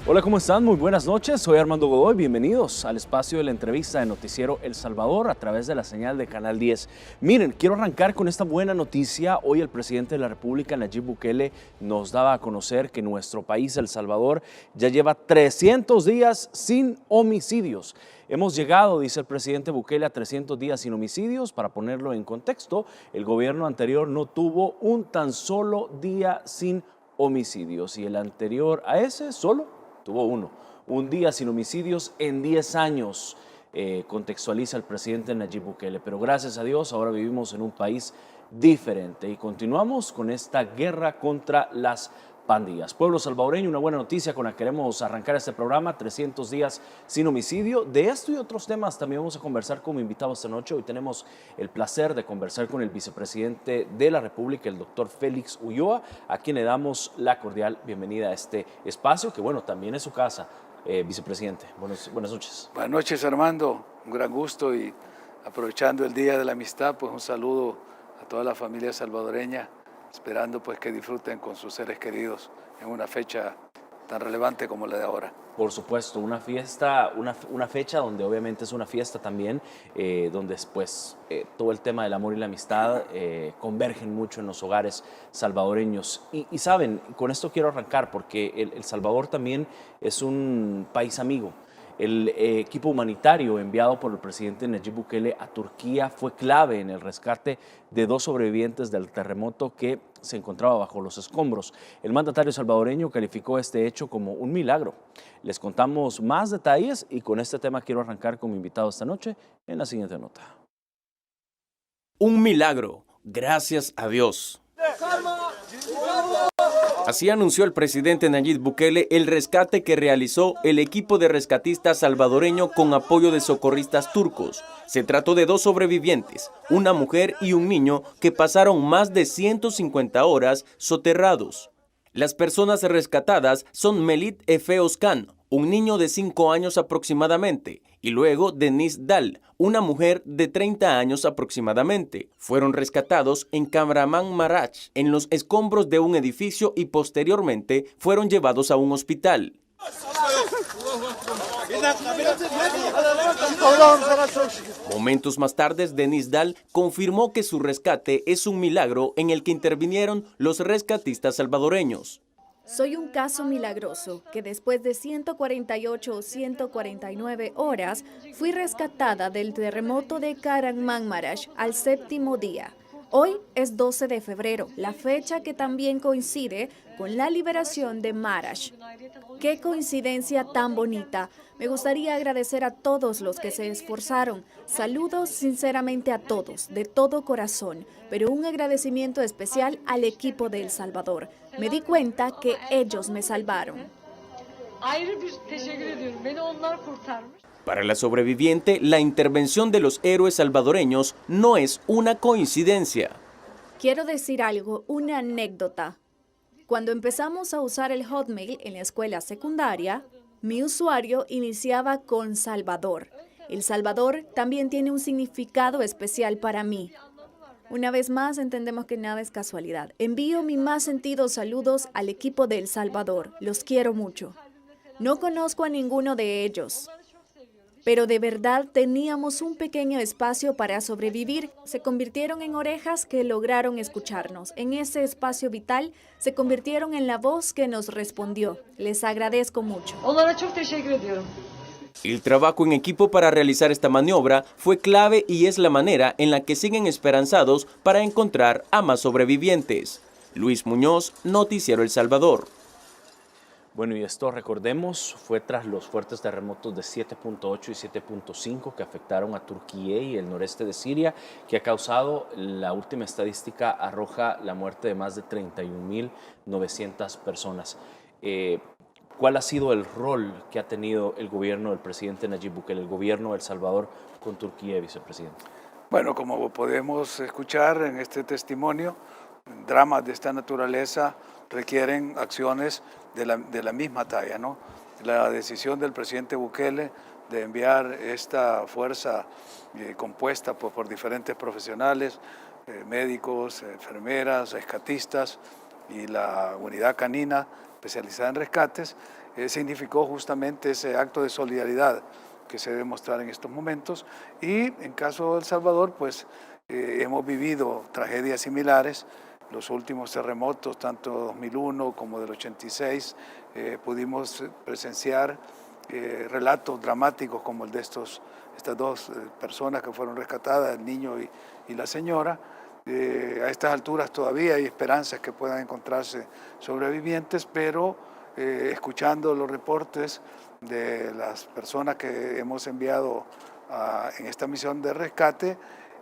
Hola, ¿cómo están? Muy buenas noches, soy Armando Godoy, bienvenidos al espacio de la entrevista de Noticiero El Salvador a través de la señal de Canal 10. Miren, quiero arrancar con esta buena noticia. Hoy el presidente de la República, Nayib Bukele, nos daba a conocer que nuestro país, El Salvador, ya lleva 300 días sin homicidios. Hemos llegado, dice el presidente Bukele, a 300 días sin homicidios. Para ponerlo en contexto, el gobierno anterior no tuvo un tan solo día sin homicidios y el anterior a ese solo tuvo un día sin homicidios en 10 años, contextualiza el presidente Nayib Bukele. Pero gracias a Dios ahora vivimos en un país diferente y continuamos con esta guerra contra las pandillas. Pueblo salvadoreño, una buena noticia con la que queremos arrancar este programa, 300 días sin homicidio. De esto y otros temas también vamos a conversar como invitado esta noche. Hoy tenemos el placer de conversar con el vicepresidente de la República, el doctor Félix Ulloa, a quien le damos la cordial bienvenida a este espacio, que bueno, también es su casa. Vicepresidente, buenas noches. Buenas noches, Armando, un gran gusto y aprovechando el Día de la Amistad, pues un saludo a toda la familia salvadoreña, esperando pues que disfruten con sus seres queridos en una fecha tan relevante como la de ahora. Por supuesto, una fiesta, una fecha donde obviamente es una fiesta también, donde pues todo el tema del amor y la amistad convergen mucho en los hogares salvadoreños. Y saben, con esto quiero arrancar porque El Salvador también es un país amigo. El equipo humanitario enviado por el presidente Nayib Bukele a Turquía fue clave en el rescate de 2 sobrevivientes del terremoto que se encontraba bajo los escombros. El mandatario salvadoreño calificó este hecho como un milagro. Les contamos más detalles y con este tema quiero arrancar como invitado esta noche en la siguiente nota. Un milagro, gracias a Dios. Así anunció el presidente Nayib Bukele el rescate que realizó el equipo de rescatistas salvadoreño con apoyo de socorristas turcos. Se trató de 2 sobrevivientes, una mujer y un niño que pasaron más de 150 horas soterrados. Las personas rescatadas son Melit Efe Oscan, un niño de 5 años aproximadamente, y luego Denise Dal, una mujer de 30 años aproximadamente. Fueron rescatados en Kahramanmaraş, en los escombros de un edificio y posteriormente fueron llevados a un hospital. Momentos más tarde, Denise Dal confirmó que su rescate es un milagro en el que intervinieron los rescatistas salvadoreños. Soy un caso milagroso que después de 148 o 149 horas fui rescatada del terremoto de Kahramanmaraş al 7º día. Hoy es 12 de febrero, la fecha que también coincide con la liberación de Maraş. ¡Qué coincidencia tan bonita! Me gustaría agradecer a todos los que se esforzaron. Saludos sinceramente a todos, de todo corazón, pero un agradecimiento especial al equipo de El Salvador. Me di cuenta que ellos me salvaron. Para la sobreviviente, la intervención de los héroes salvadoreños no es una coincidencia. Quiero decir algo, una anécdota. Cuando empezamos a usar el Hotmail en la escuela secundaria, mi usuario iniciaba con Salvador. El Salvador también tiene un significado especial para mí. Una vez más, entendemos que nada es casualidad. Envío mis más sentidos saludos al equipo de El Salvador. Los quiero mucho. No conozco a ninguno de ellos, pero de verdad teníamos un pequeño espacio para sobrevivir. Se convirtieron en orejas que lograron escucharnos. En ese espacio vital se convirtieron en la voz que nos respondió. Les agradezco mucho. El trabajo en equipo para realizar esta maniobra fue clave y es la manera en la que siguen esperanzados para encontrar a más sobrevivientes. Luis Muñoz, Noticiero El Salvador. Bueno, y esto, recordemos, fue tras los fuertes terremotos de 7.8 y 7.5 que afectaron a Turquía y el noreste de Siria, que ha causado, la última estadística arroja la muerte de más de 31.900 personas. ¿Cuál ha sido el rol que ha tenido el gobierno del presidente Nayib Bukele, el gobierno de El Salvador con Turquía, vicepresidente? Bueno, como podemos escuchar en este testimonio, dramas de esta naturaleza requieren acciones de la misma talla, ¿no? La decisión del presidente Bukele de enviar esta fuerza compuesta por diferentes profesionales, médicos, enfermeras, rescatistas y la unidad canina especializada en rescates, significó justamente ese acto de solidaridad que se debe mostrar en estos momentos. Y en caso de El Salvador, pues hemos vivido tragedias similares. Los últimos terremotos, tanto 2001 como del 86, pudimos presenciar relatos dramáticos como el de estas dos personas que fueron rescatadas, el niño y la señora. A estas alturas todavía hay esperanzas que puedan encontrarse sobrevivientes, pero escuchando los reportes de las personas que hemos enviado en esta misión de rescate,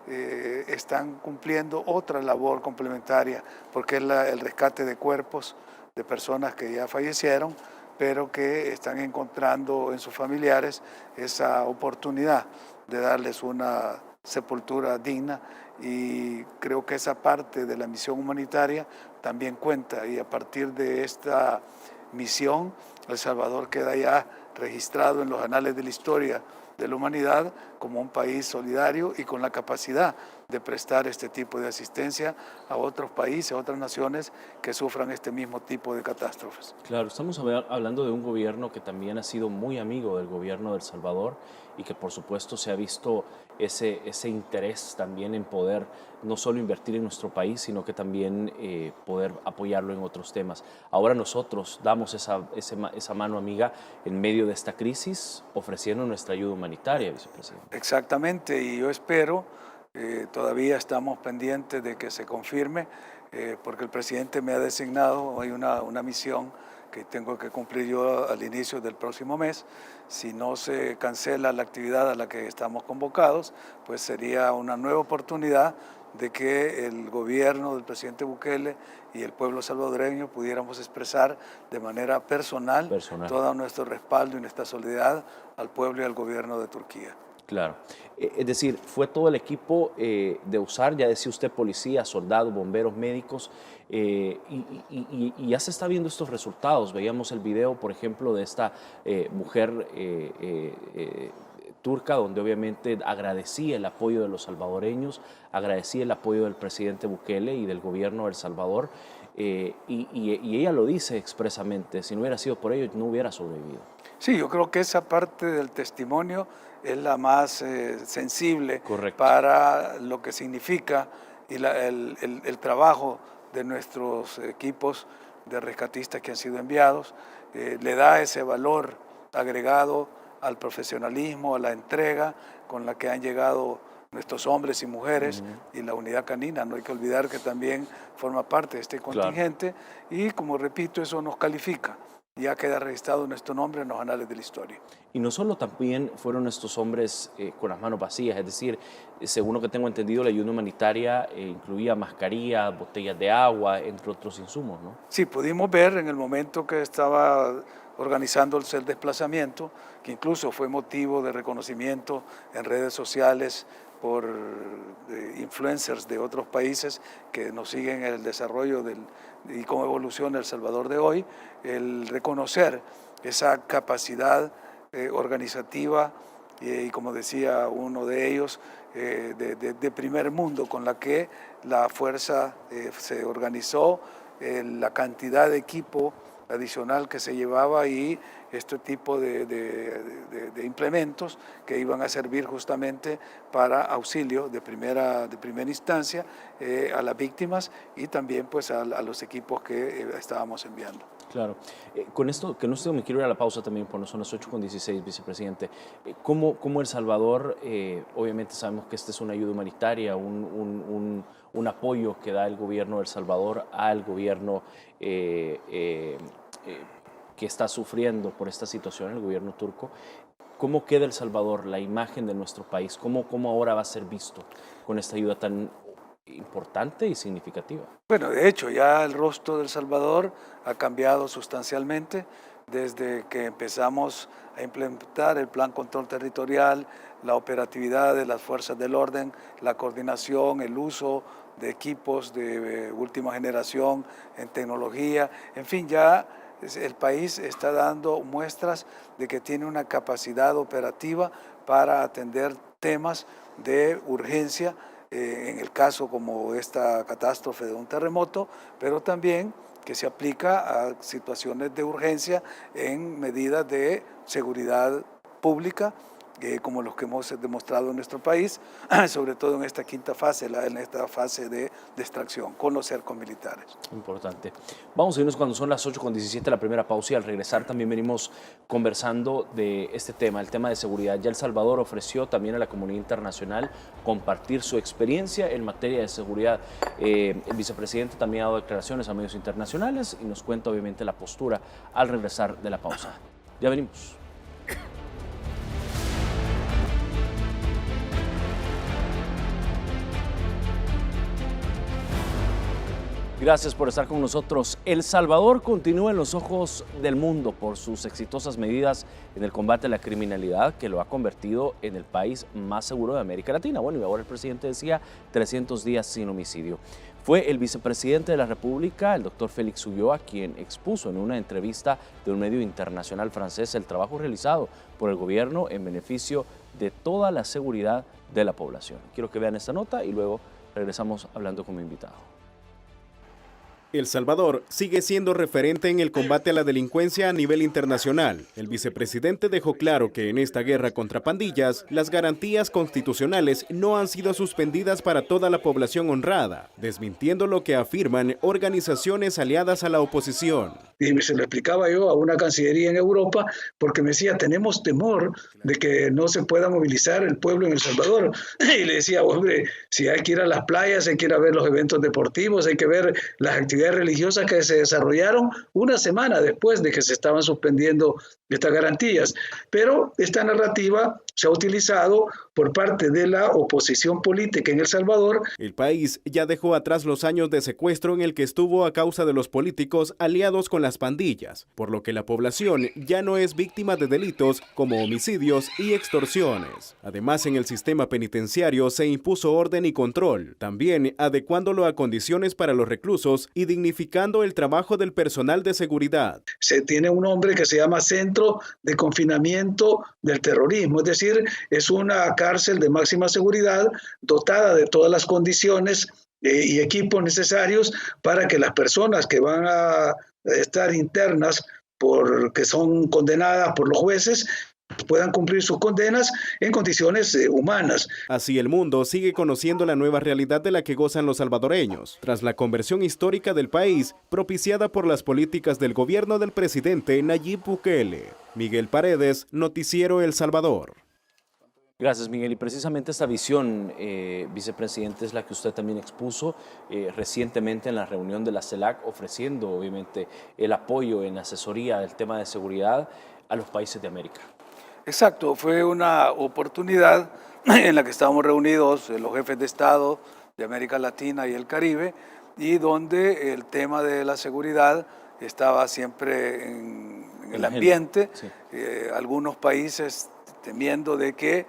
están cumpliendo otra labor complementaria, porque es el rescate de cuerpos de personas que ya fallecieron, pero que están encontrando en sus familiares esa oportunidad de darles una sepultura digna, y creo que esa parte de la misión humanitaria también cuenta, y a partir de esta misión El Salvador queda ya registrado en los anales de la historia de la humanidad como un país solidario y con la capacidad de prestar este tipo de asistencia a otros países, a otras naciones que sufran este mismo tipo de catástrofes. Claro, estamos hablando de un gobierno que también ha sido muy amigo del gobierno de El Salvador y que por supuesto se ha visto ese interés también en poder no solo invertir en nuestro país, sino que también poder apoyarlo en otros temas. Ahora nosotros damos esa mano amiga en medio de esta crisis, ofreciendo nuestra ayuda humanitaria, vicepresidente. Exactamente, y yo espero, todavía estamos pendientes de que se confirme, porque el presidente me ha designado, hay una misión que tengo que cumplir yo al inicio del próximo mes. Si no se cancela la actividad a la que estamos convocados, pues sería una nueva oportunidad de que el gobierno del presidente Bukele y el pueblo salvadoreño pudiéramos expresar de manera personal todo nuestro respaldo y nuestra solidaridad al pueblo y al gobierno de Turquía. Claro. Es decir, fue todo el equipo de USAR, ya decía usted, policía, soldados, bomberos, médicos, y ya se está viendo estos resultados. Veíamos el video, por ejemplo, de esta mujer turca, donde obviamente agradecía el apoyo de los salvadoreños, agradecía el apoyo del presidente Bukele y del gobierno de El Salvador, y ella lo dice expresamente, si no hubiera sido por ello, no hubiera sobrevivido. Sí, yo creo que esa parte del testimonio es la más sensible. Correcto. Para lo que significa y el trabajo de nuestros equipos de rescatistas que han sido enviados. Le da ese valor agregado al profesionalismo, a la entrega con la que han llegado nuestros hombres y mujeres, y la unidad canina. No hay que olvidar que también forma parte de este contingente, y como repito, eso nos califica. Ya queda registrado nuestro nombre en los anales de la historia. Y no solo también fueron estos hombres con las manos vacías, es decir, según lo que tengo entendido, la ayuda humanitaria incluía mascarillas, botellas de agua, entre otros insumos, ¿no? Sí, pudimos ver en el momento que estaba organizándose el desplazamiento, que incluso fue motivo de reconocimiento en redes sociales por influencers de otros países que nos siguen en el desarrollo y cómo evoluciona El Salvador de hoy, el reconocer esa capacidad organizativa y como decía uno de ellos, de primer mundo, con la que la fuerza se organizó, la cantidad de equipo adicional que se llevaba y este tipo de implementos que iban a servir justamente para auxilio de primera instancia a las víctimas y también pues a los equipos que estábamos enviando. Claro. Con esto, que no sé, me quiero ir a la pausa también, por son las 8:16, vicepresidente. ¿Cómo El Salvador, obviamente sabemos que esta es una ayuda humanitaria, un apoyo que da el gobierno de El Salvador al gobierno que está sufriendo por esta situación, el gobierno turco? ¿Cómo queda El Salvador, la imagen de nuestro país? ¿Cómo ahora va a ser visto con esta ayuda tan importante y significativa? Bueno, de hecho, ya el rostro de El Salvador ha cambiado sustancialmente desde que empezamos a implementar el Plan Control Territorial, la operatividad de las fuerzas del orden, la coordinación, el uso de equipos de última generación en tecnología, en fin, ya el país está dando muestras de que tiene una capacidad operativa para atender temas de urgencia, en el caso como esta catástrofe de un terremoto, pero también que se aplica a situaciones de urgencia en medidas de seguridad pública, como los que hemos demostrado en nuestro país, sobre todo en esta quinta fase, en esta fase de extracción, con los cercos militares. Importante. Vamos a irnos cuando son las 8:17, la primera pausa, y al regresar también venimos conversando de este tema, el tema de seguridad. Ya El Salvador ofreció también a la comunidad internacional compartir su experiencia en materia de seguridad. El vicepresidente también ha dado declaraciones a medios internacionales y nos cuenta obviamente la postura al regresar de la pausa. Ya venimos. Gracias por estar con nosotros. El Salvador continúa en los ojos del mundo por sus exitosas medidas en el combate a la criminalidad, que lo ha convertido en el país más seguro de América Latina. Bueno, y ahora el presidente decía 300 días sin homicidio. Fue el vicepresidente de la República, el doctor Félix Ulloa, quien expuso en una entrevista de un medio internacional francés el trabajo realizado por el gobierno en beneficio de toda la seguridad de la población. Quiero que vean esta nota y luego regresamos hablando con mi invitado. El Salvador sigue siendo referente en el combate a la delincuencia a nivel internacional. El vicepresidente dejó claro que en esta guerra contra pandillas, las garantías constitucionales no han sido suspendidas para toda la población honrada, desmintiendo lo que afirman organizaciones aliadas a la oposición. Y se lo explicaba yo a una cancillería en Europa, porque me decía, tenemos temor de que no se pueda movilizar el pueblo en El Salvador. Y le decía, hombre, si hay que ir a las playas, hay que ir a ver los eventos deportivos, hay que ver las actividades religiosas que se desarrollaron una semana después de que se estaban suspendiendo estas garantías. Pero esta narrativa se ha utilizado por parte de la oposición política en El Salvador. El país ya dejó atrás los años de secuestro en el que estuvo a causa de los políticos aliados con las pandillas, por lo que la población ya no es víctima de delitos como homicidios y extorsiones. Además, en el sistema penitenciario se impuso orden y control, también adecuándolo a condiciones para los reclusos y dignificando el trabajo del personal de seguridad. Se tiene un nombre que se llama Centro de Confinamiento del Terrorismo, es decir, es una cárcel de máxima seguridad dotada de todas las condiciones y equipos necesarios para que las personas que van a estar internas porque son condenadas por los jueces puedan cumplir sus condenas en condiciones humanas. Así el mundo sigue conociendo la nueva realidad de la que gozan los salvadoreños, tras la conversión histórica del país propiciada por las políticas del gobierno del presidente Nayib Bukele. Miguel Paredes, Noticiero El Salvador. Gracias, Miguel. Y precisamente esta visión, vicepresidente, es la que usted también expuso recientemente en la reunión de la CELAC, ofreciendo obviamente el apoyo en asesoría del tema de seguridad a los países de América. Exacto, fue una oportunidad en la que estábamos reunidos los jefes de Estado de América Latina y el Caribe, y donde el tema de la seguridad estaba siempre en el ambiente. Sí. Algunos países temiendo de que,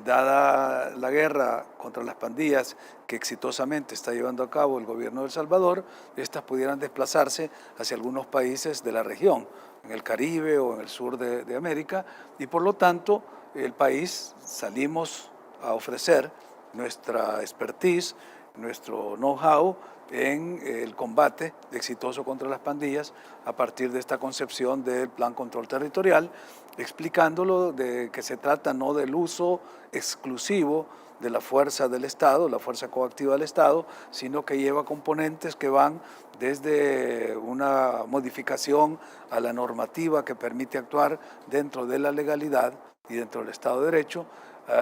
dada la guerra contra las pandillas que exitosamente está llevando a cabo el gobierno de El Salvador, estas pudieran desplazarse hacia algunos países de la región, en el Caribe o en el sur de América, y por lo tanto el país salimos a ofrecer nuestra expertise, nuestro know-how en el combate exitoso contra las pandillas a partir de esta concepción del Plan Control Territorial, explicándolo de que se trata no del uso exclusivo de la fuerza del Estado, la fuerza coactiva del Estado, sino que lleva componentes que van desde una modificación a la normativa que permite actuar dentro de la legalidad y dentro del Estado de Derecho,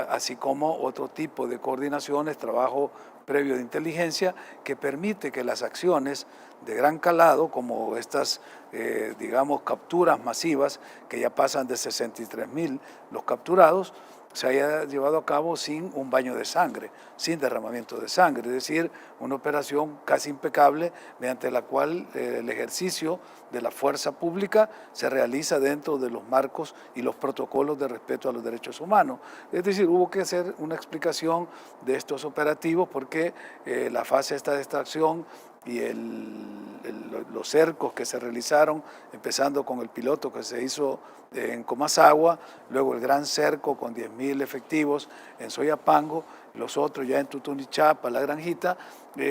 así como otro tipo de coordinaciones, trabajo previo de inteligencia que permite que las acciones de gran calado, como estas, digamos, capturas masivas, que ya pasan de 63.000 los capturados, se haya llevado a cabo sin un baño de sangre, sin derramamiento de sangre, es decir, una operación casi impecable mediante la cual el ejercicio de la fuerza pública se realiza dentro de los marcos y los protocolos de respeto a los derechos humanos. Es decir, hubo que hacer una explicación de estos operativos porque la fase esta de extracción y los cercos que se realizaron, empezando con el piloto que se hizo en Comasagua, luego el gran cerco con 10.000 efectivos en Soyapango, los otros ya en Tutunichapa, La Granjita,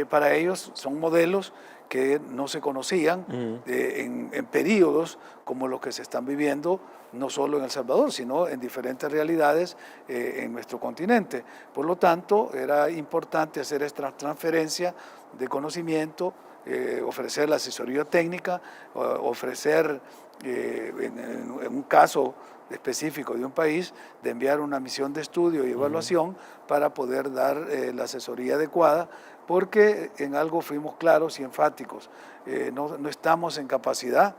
para ellos son modelos que no se conocían en periodos como los que se están viviendo, no solo en El Salvador, sino en diferentes realidades en nuestro continente. Por lo tanto, era importante hacer esta transferencia de conocimiento, ofrecer la asesoría técnica, ofrecer, en un caso específico de un país, de enviar una misión de estudio y evaluación para poder dar la asesoría adecuada, porque en algo fuimos claros y enfáticos. No estamos en capacidad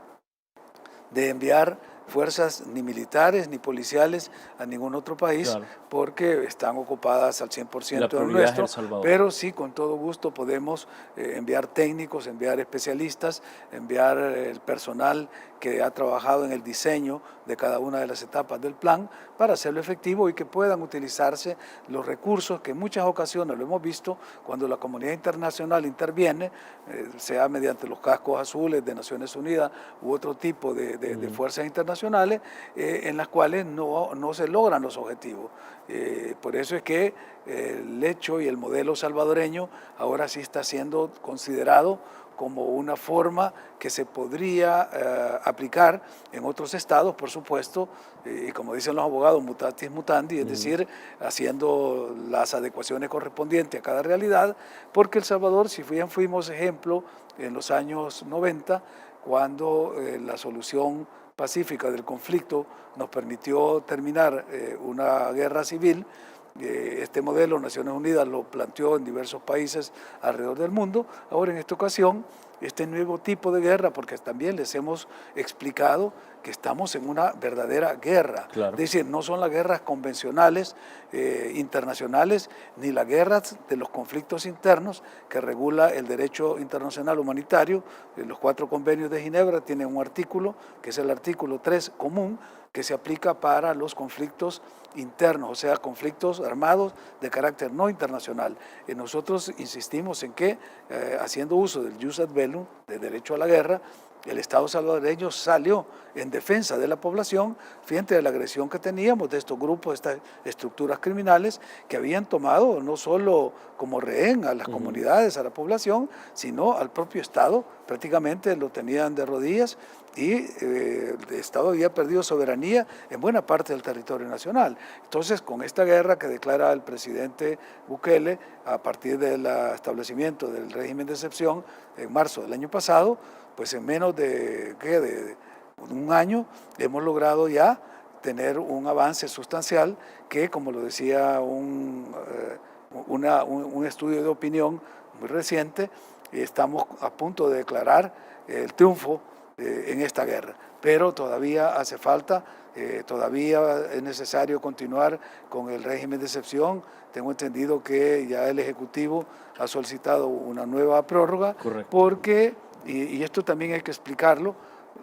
de enviar fuerzas ni militares ni policiales a ningún otro país, claro, porque están ocupadas al 100% del nuestro, pero sí, con todo gusto podemos enviar técnicos, enviar especialistas, enviar el personal que ha trabajado en el diseño de cada una de las etapas del plan para hacerlo efectivo y que puedan utilizarse los recursos que en muchas ocasiones lo hemos visto cuando la comunidad internacional interviene, sea mediante los cascos azules de Naciones Unidas u otro tipo de fuerzas internacionales, en las cuales no se logran los objetivos. Por eso es que el hecho y el modelo salvadoreño ahora sí está siendo considerado como una forma que se podría aplicar en otros estados, por supuesto, y como dicen los abogados, mutatis mutandi, es decir, haciendo las adecuaciones correspondientes a cada realidad, porque El Salvador, si bien fuimos ejemplo en los años 90, cuando la solución pacífica del conflicto nos permitió terminar una guerra civil. Este modelo Naciones Unidas lo planteó en diversos países alrededor del mundo. Ahora, en esta ocasión, este nuevo tipo de guerra, porque también les hemos explicado que estamos en una verdadera guerra. Claro. Es decir, no son las guerras convencionales internacionales, ni las guerras de los conflictos internos que regula el derecho internacional humanitario. Los 4 convenios de Ginebra tienen un artículo, que es el artículo 3 común, que se aplica para los conflictos internos, o sea, conflictos armados de carácter no internacional. Nosotros insistimos en que, haciendo uso del jus ad bellum, del derecho a la guerra, el Estado salvadoreño salió en defensa de la población frente a la agresión que teníamos de estos grupos, estas estructuras criminales que habían tomado no solo como rehén a las comunidades, a la población, sino al propio Estado. Prácticamente lo tenían de rodillas y el Estado había perdido soberanía en buena parte del territorio nacional. Entonces, con esta guerra que declara el presidente Bukele a partir del establecimiento del régimen de excepción en marzo del año pasado, pues en menos de un año hemos logrado ya tener un avance sustancial que, como lo decía un estudio de opinión muy reciente, estamos a punto de declarar el triunfo en esta guerra. Pero todavía hace falta, todavía es necesario continuar con el régimen de excepción. Tengo entendido que ya el Ejecutivo ha solicitado una nueva prórroga. Correcto. Porque, y esto también hay que explicarlo,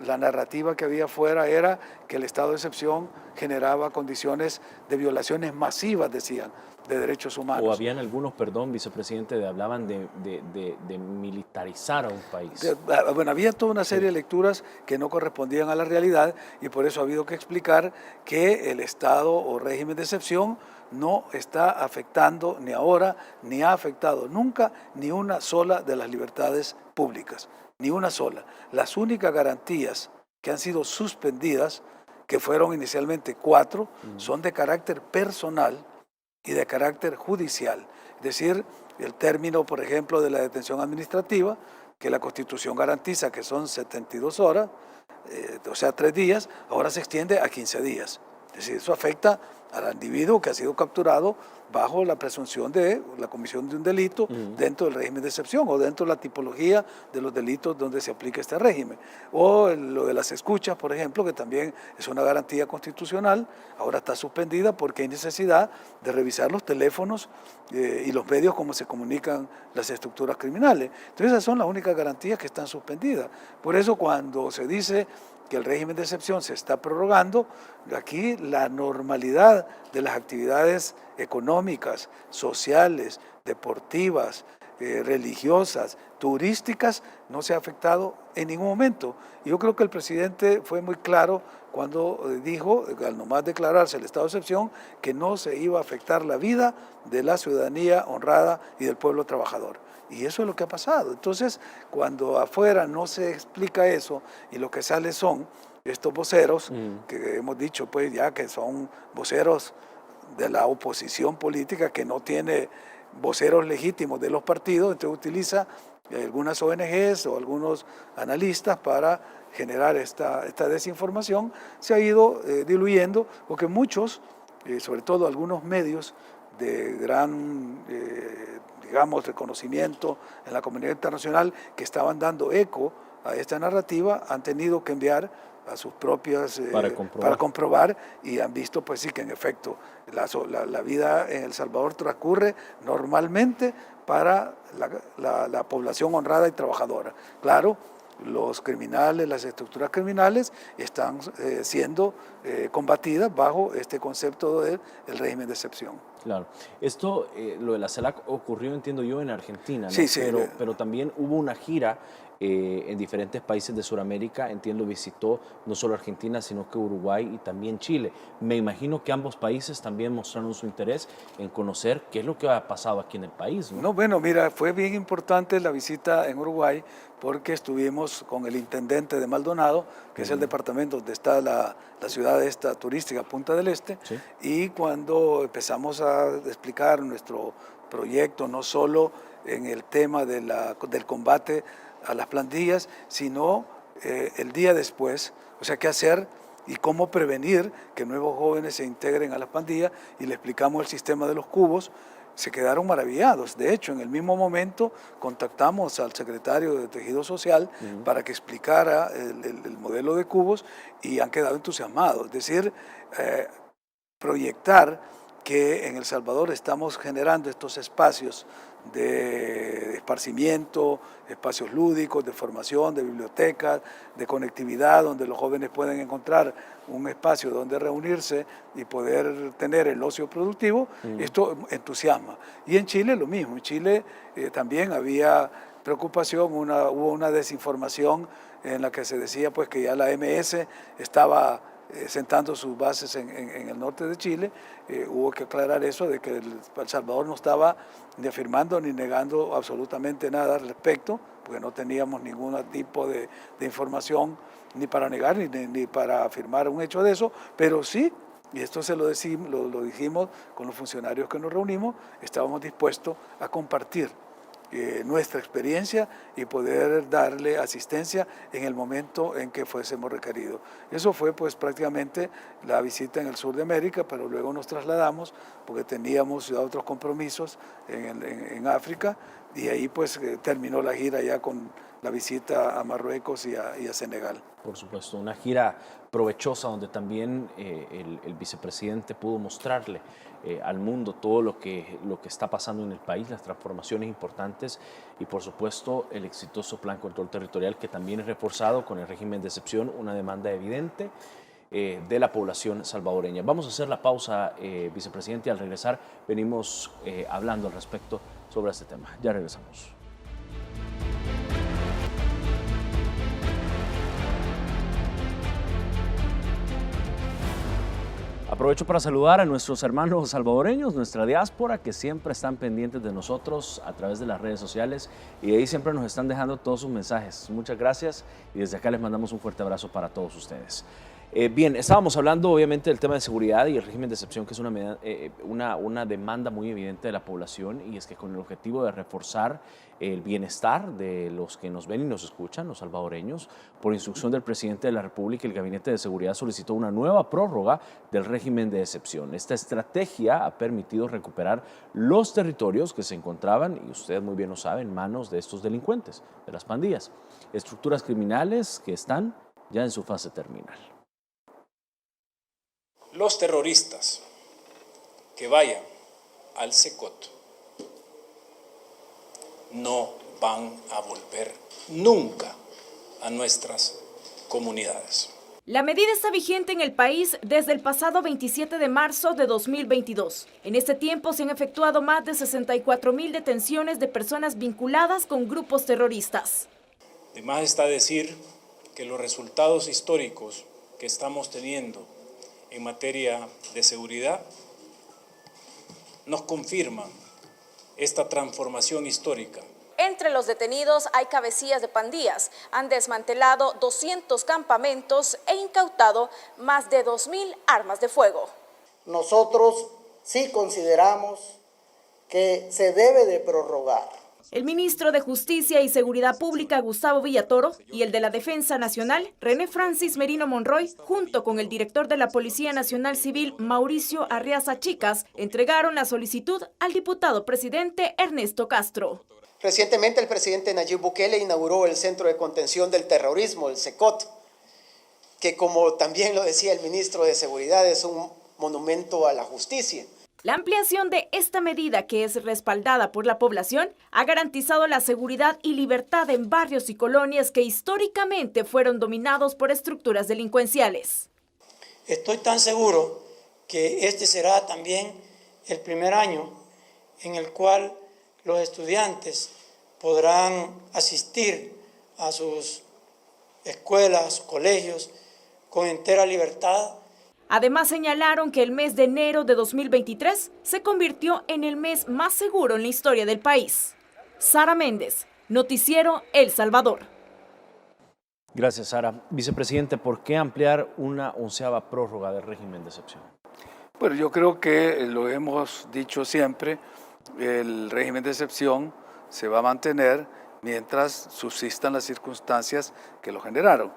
la narrativa que había afuera era que el estado de excepción generaba condiciones de violaciones masivas, decían, de derechos humanos. O habían algunos, perdón, vicepresidente, hablaban de militarizar a un país. Bueno, había toda una serie de lecturas que no correspondían a la realidad y por eso ha habido que explicar que el estado o régimen de excepción no está afectando ni ahora, ni ha afectado nunca ni una sola de las libertades públicas. Ni una sola. Las únicas garantías que han sido suspendidas, que fueron inicialmente 4, son de carácter personal y de carácter judicial. Es decir, el término, por ejemplo, de la detención administrativa, que la Constitución garantiza que son 72 horas, o sea, 3 días, ahora se extiende a 15 días. Es decir, eso afecta al individuo que ha sido capturado bajo la presunción de la comisión de un delito dentro del régimen de excepción o dentro de la tipología de los delitos donde se aplica este régimen. O lo de las escuchas, por ejemplo, que también es una garantía constitucional, ahora está suspendida porque hay necesidad de revisar los teléfonos y los medios como se comunican las estructuras criminales. Entonces esas son las únicas garantías que están suspendidas. Por eso cuando se dice que el régimen de excepción se está prorrogando, aquí la normalidad de las actividades económicas, sociales, deportivas, religiosas, turísticas, no se ha afectado en ningún momento. Yo creo que el presidente fue muy claro cuando dijo, al nomás declararse el estado de excepción, que no se iba a afectar la vida de la ciudadanía honrada y del pueblo trabajador. Y eso es lo que ha pasado. Entonces, cuando afuera no se explica eso y lo que sale son estos voceros, que hemos dicho pues ya que son voceros de la oposición política, que no tiene voceros legítimos de los partidos, entonces utiliza algunas ONGs o algunos analistas para generar esta desinformación, se ha ido diluyendo, porque muchos, sobre todo algunos medios de gran, digamos, reconocimiento en la comunidad internacional que estaban dando eco a esta narrativa, han tenido que enviar a sus propias para comprobar y han visto pues sí que en efecto la vida en El Salvador transcurre normalmente para la población honrada y trabajadora. Claro, los criminales, las estructuras criminales están siendo combatidas bajo este concepto del régimen de excepción. Claro. Esto, lo de la CELAC ocurrió, entiendo yo, en Argentina, ¿no? Sí, sí. Pero también hubo una gira en diferentes países de Sudamérica, entiendo, visitó no solo Argentina, sino que Uruguay y también Chile. Me imagino que ambos países también mostraron su interés en conocer qué es lo que ha pasado aquí en el país, ¿no? No, bueno, mira, fue bien importante la visita en Uruguay porque estuvimos con el intendente de Maldonado, que es el departamento donde está la ciudad esta turística, Punta del Este, ¿sí? Y cuando empezamos a explicar nuestro proyecto, no solo en el tema del combate a las pandillas, sino el día después, o sea, qué hacer y cómo prevenir que nuevos jóvenes se integren a las pandillas, y le explicamos el sistema de los cubos. Se quedaron maravillados. De hecho, en el mismo momento contactamos al secretario de Tejido Social para que explicara el modelo de cubos y han quedado entusiasmados. Es decir, proyectar que en El Salvador estamos generando estos espacios de esparcimiento, espacios lúdicos, de formación, de bibliotecas, de conectividad, donde los jóvenes pueden encontrar un espacio donde reunirse y poder tener el ocio productivo. Esto entusiasma. Y en Chile lo mismo. En Chile también había preocupación, hubo una desinformación en la que se decía pues que ya la MS estaba sentando sus bases en el norte de Chile. Hubo que aclarar eso, de que El Salvador no estaba ni afirmando ni negando absolutamente nada al respecto, porque no teníamos ningún tipo de información ni para negar ni para afirmar un hecho de eso, pero sí, y esto se lo dijimos con los funcionarios que nos reunimos, estábamos dispuestos a compartir nuestra experiencia y poder darle asistencia en el momento en que fuésemos requeridos. Eso fue pues prácticamente la visita en el sur de América, pero luego nos trasladamos porque teníamos otros compromisos en África, y ahí pues terminó la gira ya con la visita a Marruecos y a Senegal. Por supuesto, una gira provechosa donde también el vicepresidente pudo mostrarle al mundo todo lo que está pasando en el país, las transformaciones importantes y por supuesto el exitoso Plan Control Territorial, que también es reforzado con el régimen de excepción, una demanda evidente de la población salvadoreña. Vamos a hacer la pausa, vicepresidente, y al regresar venimos hablando al respecto sobre este tema. Ya regresamos. Aprovecho para saludar a nuestros hermanos salvadoreños, nuestra diáspora, que siempre están pendientes de nosotros a través de las redes sociales y ahí siempre nos están dejando todos sus mensajes. Muchas gracias y desde acá les mandamos un fuerte abrazo para todos ustedes. Bien, estábamos hablando obviamente del tema de seguridad y el régimen de excepción, que es una demanda muy evidente de la población, y es que con el objetivo de reforzar el bienestar de los que nos ven y nos escuchan, los salvadoreños, por instrucción del presidente de la República, el Gabinete de Seguridad solicitó una nueva prórroga del régimen de excepción. Esta estrategia ha permitido recuperar los territorios que se encontraban, y usted muy bien lo sabe, en manos de estos delincuentes, de las pandillas, estructuras criminales que están ya en su fase terminal. Los terroristas que vayan al Secot no van a volver nunca a nuestras comunidades. La medida está vigente en el país desde el pasado 27 de marzo de 2022. En este tiempo se han efectuado más de 64.000 detenciones de personas vinculadas con grupos terroristas. De más está decir que los resultados históricos que estamos teniendo en materia de seguridad nos confirman esta transformación histórica. Entre los detenidos hay cabecillas de pandillas. Han desmantelado 200 campamentos e incautado más de 2.000 armas de fuego. Nosotros sí consideramos que se debe de prorrogar. El ministro de Justicia y Seguridad Pública, Gustavo Villatoro, y el de la Defensa Nacional, René Francis Merino Monroy, junto con el director de la Policía Nacional Civil, Mauricio Arriaza Chicas, entregaron la solicitud al diputado presidente Ernesto Castro. Recientemente el presidente Nayib Bukele inauguró el Centro de Contención del Terrorismo, el CECOT, que como también lo decía el ministro de Seguridad, es un monumento a la justicia. La ampliación de esta medida, que es respaldada por la población, ha garantizado la seguridad y libertad en barrios y colonias que históricamente fueron dominados por estructuras delincuenciales. Estoy tan seguro que este será también el primer año en el cual los estudiantes podrán asistir a sus escuelas, colegios, con entera libertad. Además, señalaron que el mes de enero de 2023 se convirtió en el mes más seguro en la historia del país. Sara Méndez, Noticiero El Salvador. Gracias, Sara. Vicepresidente, ¿por qué ampliar una 11ª prórroga del régimen de excepción? Bueno, yo creo que lo hemos dicho siempre, el régimen de excepción se va a mantener mientras subsistan las circunstancias que lo generaron.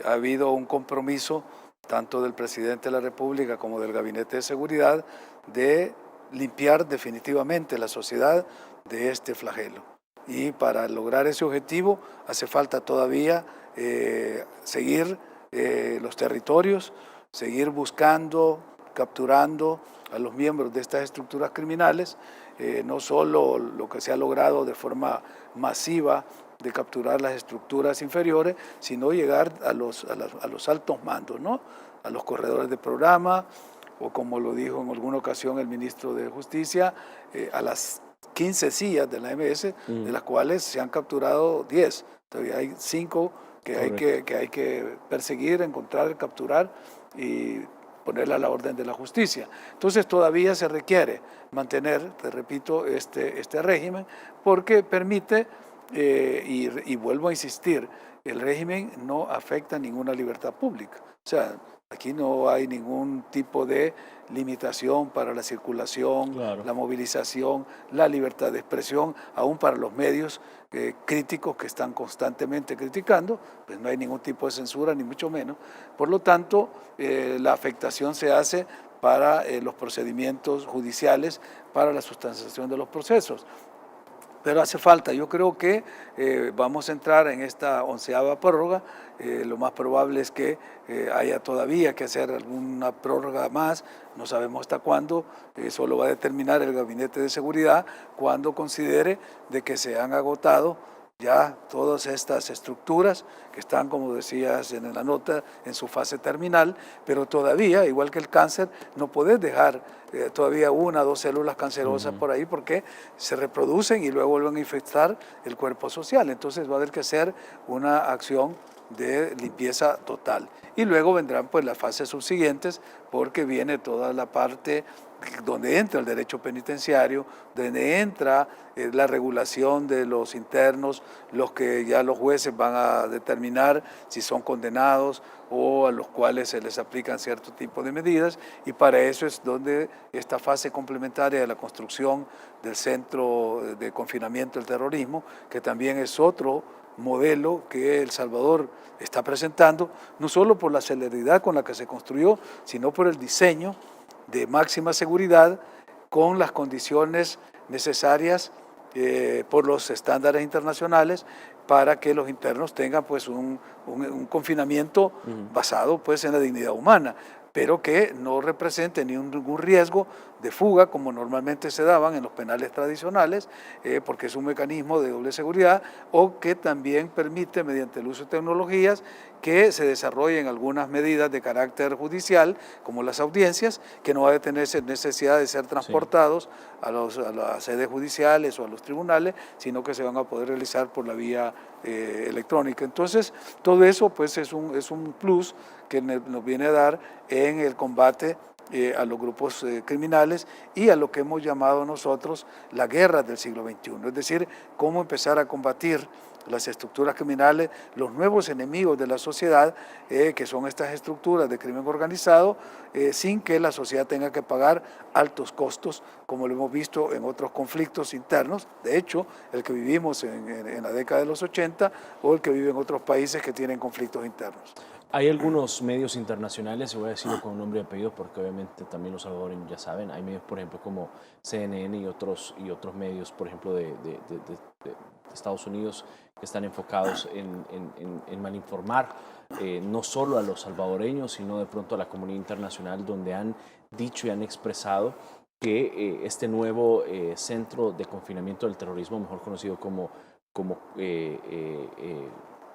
Ha habido un compromiso tanto del presidente de la República como del Gabinete de Seguridad de limpiar definitivamente la sociedad de este flagelo. Y para lograr ese objetivo hace falta todavía seguir los territorios, seguir buscando, capturando a los miembros de estas estructuras criminales, no solo lo que se ha logrado de forma masiva de capturar las estructuras inferiores, sino llegar a los altos mandos, ¿no? A los corredores de programa, o como lo dijo en alguna ocasión el ministro de Justicia, a las 15 sillas de la MS, de las cuales se han capturado 10. Todavía hay 5 que hay que perseguir, encontrar, capturar y ponerla a la orden de la justicia. Entonces todavía se requiere mantener, te repito, este régimen, porque permite, y vuelvo a insistir, el régimen no afecta ninguna libertad pública. O sea, aquí no hay ningún tipo de limitación para la circulación, claro, la movilización, la libertad de expresión, aún para los medios críticos que están constantemente criticando, pues no hay ningún tipo de censura, ni mucho menos. Por lo tanto, la afectación se hace para los procedimientos judiciales, para la sustanciación de los procesos. Pero hace falta, yo creo que vamos a entrar en esta 11ª prórroga, lo más probable es que haya todavía que hacer alguna prórroga más, no sabemos hasta cuándo, eso lo va a determinar el Gabinete de Seguridad cuando considere de que se han agotado ya todas estas estructuras que están, como decías en la nota, en su fase terminal, pero todavía, igual que el cáncer, no puedes dejar todavía 1 o 2 células cancerosas por ahí porque se reproducen y luego vuelven a infectar el cuerpo social. Entonces va a haber que hacer una acción de limpieza total. Y luego vendrán pues las fases subsiguientes porque viene toda la parte donde entra el derecho penitenciario, donde entra la regulación de los internos, los que ya los jueces van a determinar si son condenados o a los cuales se les aplican cierto tipo de medidas, y para eso es donde esta fase complementaria de la construcción del Centro de Confinamiento del Terrorismo, que también es otro modelo que El Salvador está presentando, no solo por la celeridad con la que se construyó, sino por el diseño de máxima seguridad con las condiciones necesarias por los estándares internacionales para que los internos tengan pues un confinamiento basado pues en la dignidad humana. pero que no represente ningún riesgo de fuga como normalmente se daban en los penales tradicionales, porque es un mecanismo de doble seguridad, o que también permite, mediante el uso de tecnologías, que se desarrollen algunas medidas de carácter judicial, como las audiencias, que no va a tener necesidad de ser transportados a las sedes judiciales o a los tribunales, sino que se van a poder realizar por la vía electrónica. Entonces, todo eso pues es un plus que nos viene a dar en el combate a los grupos criminales y a lo que hemos llamado nosotros la guerra del siglo XXI, es decir, cómo empezar a combatir las estructuras criminales, los nuevos enemigos de la sociedad, que son estas estructuras de crimen organizado, sin que la sociedad tenga que pagar altos costos, como lo hemos visto en otros conflictos internos, de hecho, el que vivimos en la década de los 80 o el que vive en otros países que tienen conflictos internos. Hay algunos medios internacionales, y voy a decirlo con nombre y apellido porque obviamente también los salvadoreños ya saben, hay medios por ejemplo como CNN y otros medios por ejemplo de Estados Unidos que están enfocados en malinformar no solo a los salvadoreños sino de pronto a la comunidad internacional, donde han dicho y han expresado que este nuevo centro de confinamiento del terrorismo, mejor conocido como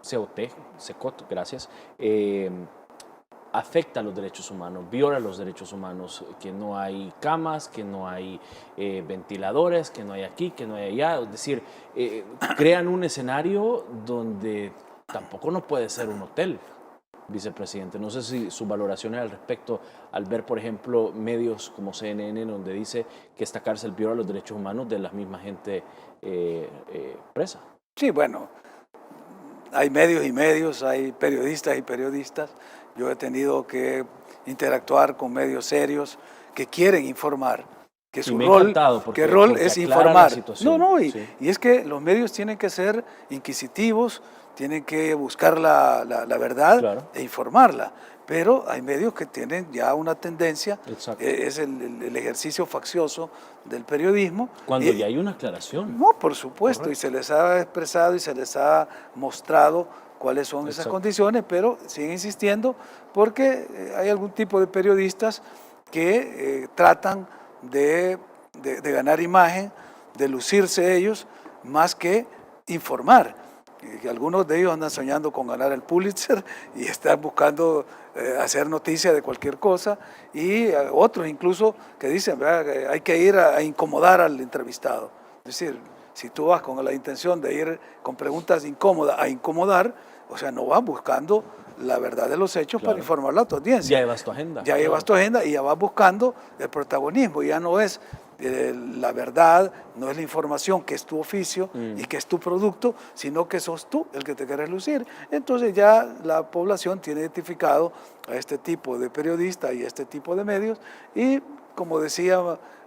CECOT, gracias, afecta a los derechos humanos, viola los derechos humanos, que no hay camas, que no hay ventiladores, que no hay aquí, que no hay allá, es decir, crean un escenario donde tampoco no puede ser un hotel, vicepresidente. No sé si su valoración es al respecto al ver, por ejemplo, medios como CNN, donde dice que esta cárcel viola los derechos humanos de la misma gente presa. Sí, bueno, hay medios y medios, hay periodistas y periodistas. Yo he tenido que interactuar con medios serios que quieren informar, que su rol es informar. Y es que los medios tienen que ser inquisitivos, tienen que buscar la verdad e informarla. Pero hay medios que tienen ya una tendencia, es el ejercicio faccioso del periodismo. Cuando ya hay una aclaración. No, por supuesto, y se les ha expresado y se les ha mostrado cuáles son esas condiciones, pero siguen insistiendo porque hay algún tipo de periodistas que tratan de ganar imagen, de lucirse ellos, más que informar. Y algunos de ellos andan soñando con ganar el Pulitzer y están buscando hacer noticia de cualquier cosa, y otros incluso que dicen que hay que ir a incomodar al entrevistado. Es decir, si tú vas con la intención de ir con preguntas incómodas a incomodar, o sea, no vas buscando la verdad de los hechos para informar a tu audiencia. Ya llevas tu agenda. Ya llevas tu agenda y ya vas buscando el protagonismo, ya no es la verdad, no es la información que es tu oficio y que es tu producto, sino que sos tú el que te quieres lucir. Entonces ya la población tiene identificado a este tipo de periodistas y a este tipo de medios, y como decía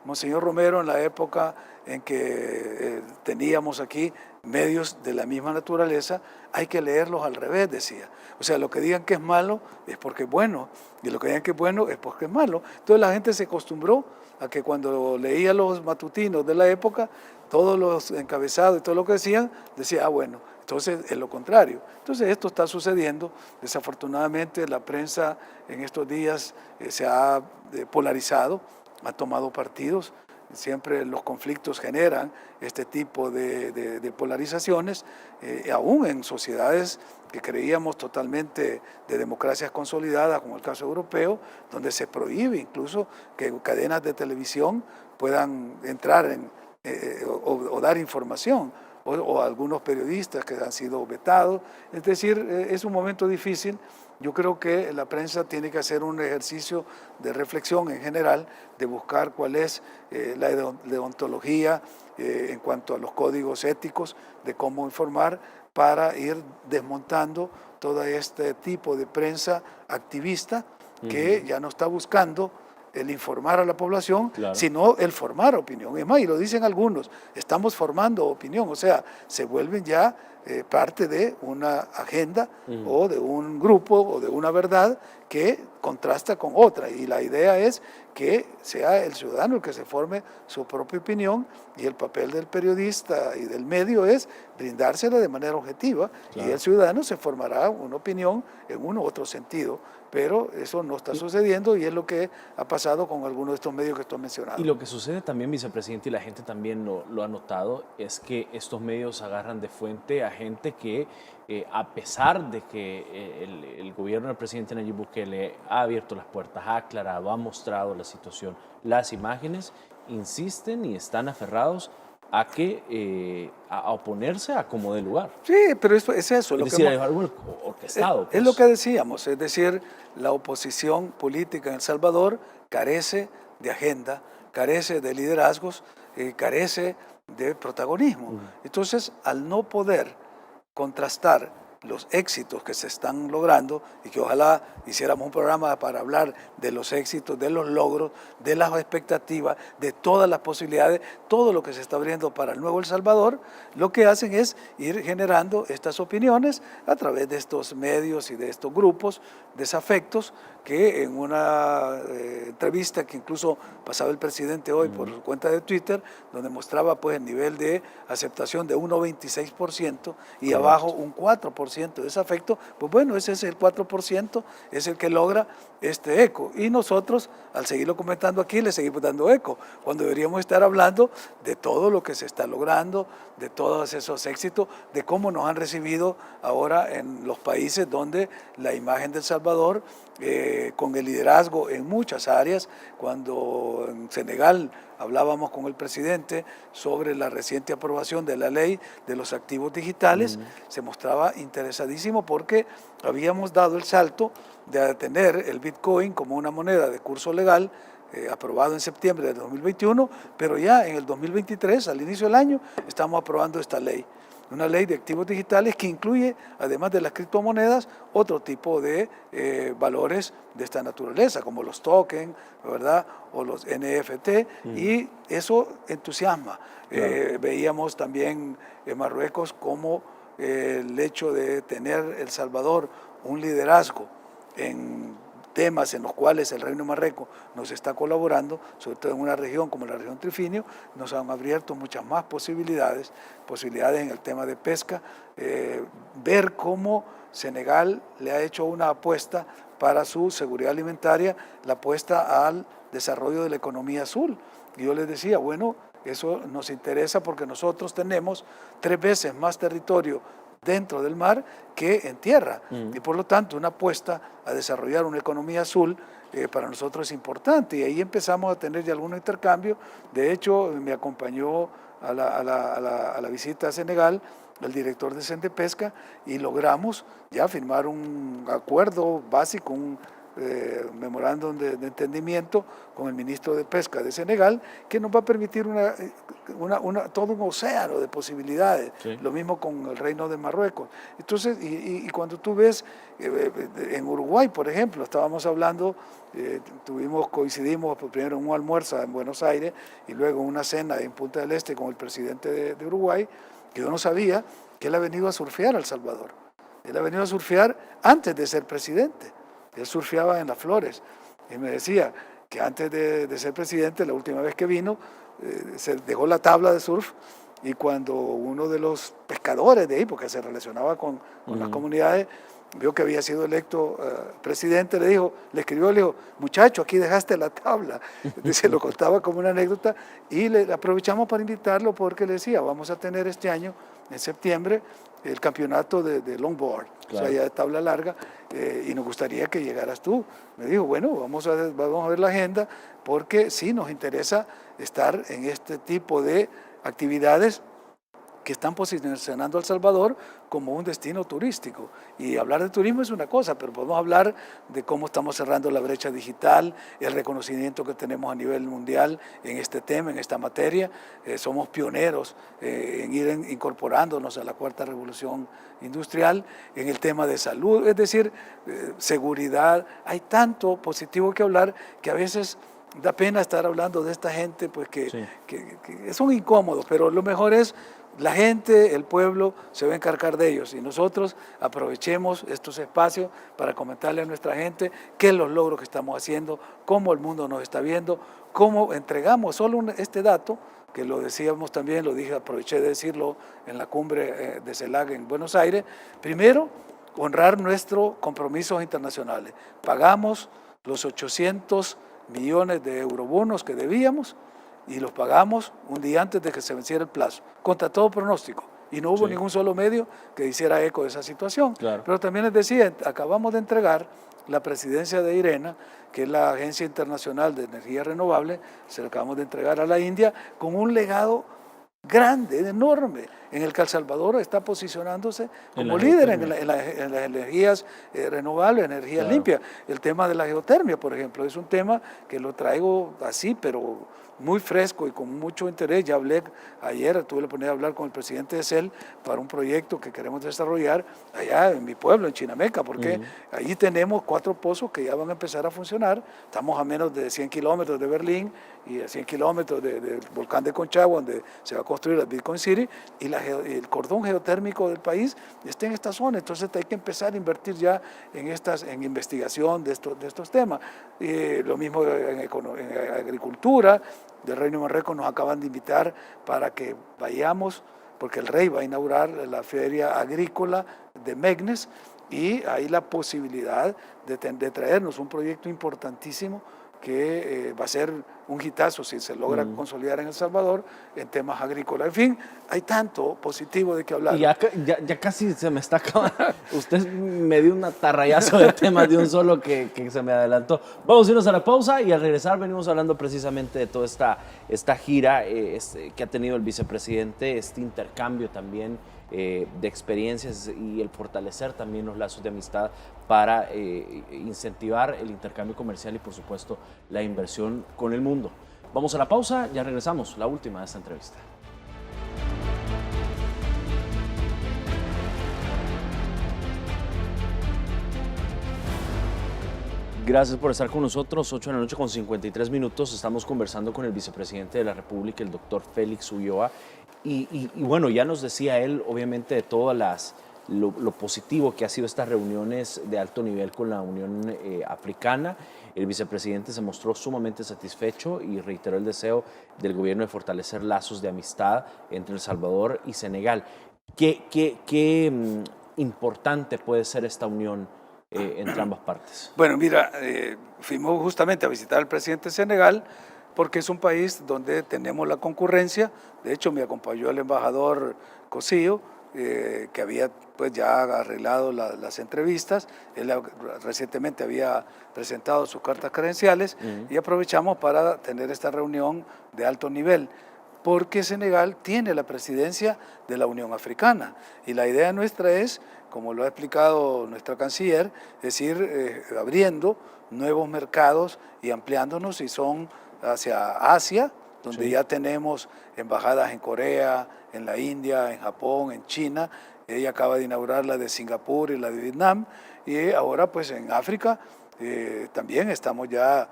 Monseñor Romero, en la época en que teníamos aquí medios de la misma naturaleza, hay que leerlos al revés, decía. O sea, lo que digan que es malo es porque es bueno, y lo que digan que es bueno es porque es malo. Entonces la gente se acostumbró a que cuando leía los matutinos de la época, todos los encabezados y todo lo que decían, decía, bueno, entonces es lo contrario. Entonces esto está sucediendo. Desafortunadamente la prensa en estos días se ha polarizado, ha tomado partidos. Siempre los conflictos generan este tipo de polarizaciones, aún en sociedades que creíamos totalmente de democracias consolidadas, como el caso europeo, donde se prohíbe incluso que cadenas de televisión puedan entrar o dar información, o algunos periodistas que han sido vetados. Es decir, es un momento difícil. Yo creo que la prensa tiene que hacer un ejercicio de reflexión en general, de buscar cuál es la deontología en cuanto a los códigos éticos de cómo informar, para ir desmontando todo este tipo de prensa activista que ya no está buscando el informar a la población, sino el formar opinión. Es más, y lo dicen algunos, estamos formando opinión, o sea, se vuelven ya parte de una agenda o de un grupo o de una verdad que contrasta con otra, y la idea es que sea el ciudadano el que se forme su propia opinión, y el papel del periodista y del medio es brindársela de manera objetiva, y el ciudadano se formará una opinión en uno u otro sentido, pero eso no está sucediendo y es lo que ha pasado con algunos de estos medios que estoy mencionando. Y lo que sucede también, vicepresidente, y la gente también lo ha notado, es que estos medios agarran de fuente a gente que, a pesar de que el gobierno del presidente Nayib Bukele ha abierto las puertas, ha aclarado, ha mostrado la situación, las imágenes, insisten y están aferrados a a oponerse a como dé lugar. Sí, pero es eso. Es decir, hay algo orquestado. Es lo que decíamos, es decir, la oposición política en El Salvador carece de agenda, carece de liderazgos, carece de protagonismo. Entonces, al no poder contrastar los éxitos que se están logrando, y que ojalá hiciéramos un programa para hablar de los éxitos, de los logros, de las expectativas, de todas las posibilidades, todo lo que se está abriendo para el nuevo El Salvador, lo que hacen es ir generando estas opiniones a través de estos medios y de estos grupos desafectos que en una entrevista que incluso pasaba el presidente hoy por su cuenta de Twitter, donde mostraba pues el nivel de aceptación de 1,26% y abajo un 4% de desafecto, pues bueno, ese es el 4%, es el que logra este eco. Y nosotros, al seguirlo comentando aquí, le seguimos dando eco, cuando deberíamos estar hablando de todo lo que se está logrando, de todos esos éxitos, de cómo nos han recibido ahora en los países donde la imagen de El Salvador, con el liderazgo en muchas áreas. Cuando en Senegal hablábamos con el presidente sobre la reciente aprobación de la ley de los activos digitales, se mostraba interesadísimo porque habíamos dado el salto de tener el Bitcoin como una moneda de curso legal, aprobado en septiembre de 2021, pero ya en el 2023, al inicio del año, estamos aprobando esta ley. Una ley de activos digitales que incluye, además de las criptomonedas, otro tipo de valores de esta naturaleza, como los tokens, ¿verdad?, o los NFT, y eso entusiasma. Claro. Veíamos también en Marruecos cómo el hecho de tener El Salvador un liderazgo en temas en los cuales el Reino de Marruecos nos está colaborando, sobre todo en una región como la región Trifinio, nos han abierto muchas más posibilidades en el tema de pesca, ver cómo Senegal le ha hecho una apuesta para su seguridad alimentaria, la apuesta al desarrollo de la economía azul. Y yo les decía, bueno, eso nos interesa porque nosotros tenemos 3 veces más territorio dentro del mar que en tierra, y por lo tanto una apuesta a desarrollar una economía azul para nosotros es importante, y ahí empezamos a tener ya algunos intercambios. De hecho, me acompañó a la visita a Senegal el director de Sendepesca y logramos ya firmar un acuerdo básico, un memorándum de entendimiento con el ministro de Pesca de Senegal, que nos va a permitir todo un océano de posibilidades. Sí. Lo mismo con el Reino de Marruecos. Entonces, y cuando tú ves en Uruguay, por ejemplo, estábamos hablando, coincidimos primero en un almuerzo en Buenos Aires y luego en una cena en Punta del Este con el presidente de Uruguay, que yo no sabía que él ha venido a surfear a El Salvador. Él ha venido a surfear antes de ser presidente. Él surfeaba en Las Flores y me decía que antes de ser presidente, la última vez que vino, se dejó la tabla de surf, y cuando uno de los pescadores de ahí, porque se relacionaba con las comunidades, vio que había sido electo presidente, le escribió, le dijo, muchacho, aquí dejaste la tabla. Se lo contaba como una anécdota y le aprovechamos para invitarlo porque le decía, vamos a tener este año, en septiembre, el campeonato de longboard, claro. O sea, ya de tabla larga, y nos gustaría que llegaras tú. Me dijo, bueno, vamos a ver la agenda porque sí nos interesa estar en este tipo de actividades que están posicionando a El Salvador como un destino turístico. Y hablar de turismo es una cosa, pero podemos hablar de cómo estamos cerrando la brecha digital, el reconocimiento que tenemos a nivel mundial en este tema, en esta materia. Somos pioneros en ir incorporándonos a la cuarta revolución industrial, en el tema de salud, es decir, seguridad. Hay tanto positivo que hablar que a veces da pena estar hablando de esta gente, pues que son incómodos, pero lo mejor es la gente, el pueblo se va a encargar de ellos, y nosotros aprovechemos estos espacios para comentarle a nuestra gente qué es los logros que estamos haciendo, cómo el mundo nos está viendo, cómo entregamos solo este dato, que lo decíamos también, aproveché de decirlo en la cumbre de CELAC en Buenos Aires. Primero, honrar nuestros compromisos internacionales. Pagamos los 800 millones de eurobonos que debíamos y los pagamos un día antes de que se venciera el plazo, contra todo pronóstico. Y no hubo ningún solo medio que hiciera eco de esa situación. Claro. Pero también les decía, acabamos de entregar la presidencia de IRENA, que es la Agencia Internacional de Energía Renovable, se la acabamos de entregar a la India, con un legado grande, enorme, en el que El Salvador está posicionándose como líder en las energías renovables, energía limpia. El tema de la geotermia, por ejemplo, es un tema que lo traigo así, pero muy fresco y con mucho interés. Ya hablé ayer, tuve la oportunidad de hablar con el presidente de CEL para un proyecto que queremos desarrollar allá en mi pueblo, en Chinameca, porque allí tenemos 4 pozos que ya van a empezar a funcionar. Estamos a menos de 100 kilómetros de Berlín y a 100 kilómetros del volcán de Conchagua, donde se va a construir la Bitcoin City, y el cordón geotérmico del país está en esta zona. Entonces hay que empezar a invertir ya en investigación de estos temas. Lo mismo en agricultura. Del Reino de Marruecos nos acaban de invitar para que vayamos, porque el rey va a inaugurar la feria agrícola de Meknes, y hay la posibilidad de traernos un proyecto importantísimo que va a ser un hitazo si se logra consolidar en El Salvador en temas agrícolas. En fin, hay tanto positivo de que hablar. Y ya casi se me está acabando. Usted me dio un atarrayazo de temas de un solo que se me adelantó. Vamos a irnos a la pausa y al regresar venimos hablando precisamente de toda esta gira que ha tenido el vicepresidente, este intercambio también de experiencias y el fortalecer también los lazos de amistad para incentivar el intercambio comercial y, por supuesto, la inversión con el mundo. Vamos a la pausa, ya regresamos, la última de esta entrevista. Gracias por estar con nosotros, 8 de la noche con 53 minutos. Estamos conversando con el vicepresidente de la República, el doctor Félix Ulloa. Y bueno, ya nos decía él, obviamente, de todas lo positivo que ha sido estas reuniones de alto nivel con la Unión Africana. El vicepresidente se mostró sumamente satisfecho y reiteró el deseo del gobierno de fortalecer lazos de amistad entre El Salvador y Senegal. ¿Qué importante puede ser esta unión entre ambas partes? Bueno, mira, fuimos justamente a visitar al presidente de Senegal porque es un país donde tenemos la concurrencia. De hecho, me acompañó el embajador Cosillo, que había pues ya arreglado las entrevistas. Él recientemente había presentado sus cartas credenciales y aprovechamos para tener esta reunión de alto nivel, porque Senegal tiene la presidencia de la Unión Africana y la idea nuestra es, como lo ha explicado nuestra canciller, es ir abriendo nuevos mercados y ampliándonos, y son hacia Asia, donde ya tenemos embajadas en Corea, en la India, en Japón, en China. Ella acaba de inaugurar la de Singapur y la de Vietnam, y ahora pues en África también estamos ya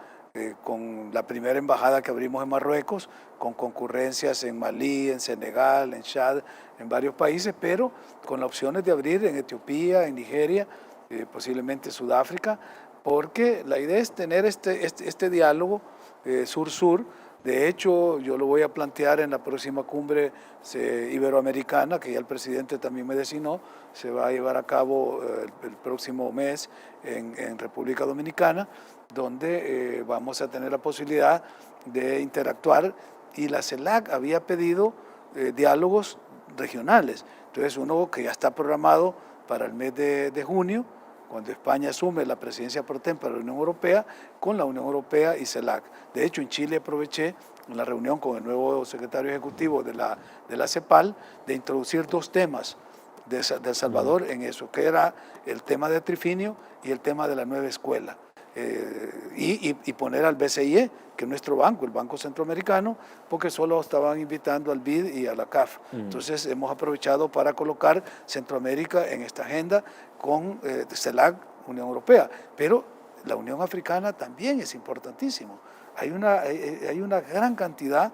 con la primera embajada que abrimos en Marruecos, con concurrencias en Malí, en Senegal, en Chad, en varios países, pero con las opciones de abrir en Etiopía, en Nigeria, posiblemente Sudáfrica, porque la idea es tener este diálogo sur-sur. De hecho, yo lo voy a plantear en la próxima cumbre iberoamericana, que ya el presidente también me designó, se va a llevar a cabo el próximo mes en República Dominicana, donde vamos a tener la posibilidad de interactuar, y la CELAC había pedido diálogos regionales. Entonces, uno que ya está programado para el mes de junio, cuando España asume la presidencia por tempore de la Unión Europea, con la Unión Europea y CELAC. De hecho, en Chile aproveché en la reunión con el nuevo secretario ejecutivo de la CEPAL de introducir 2 temas de El Salvador en eso, que era el tema de Trifinio y el tema de la nueva escuela. Y poner al BCIE, que es nuestro banco, el Banco Centroamericano, porque solo estaban invitando al BID y a la CAF. Entonces hemos aprovechado para colocar Centroamérica en esta agenda con CELAC, Unión Europea, pero la Unión Africana también es importantísimo. Hay una gran cantidad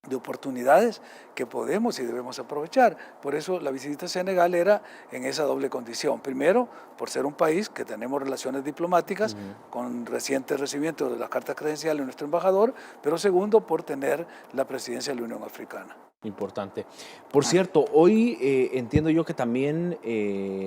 de oportunidades que podemos y debemos aprovechar. Por eso la visita a Senegal era en esa doble condición. Primero, por ser un país que tenemos relaciones diplomáticas con reciente recibimiento de las cartas credenciales de nuestro embajador, pero segundo, por tener la presidencia de la Unión Africana. Importante. Por cierto, hoy entiendo yo que también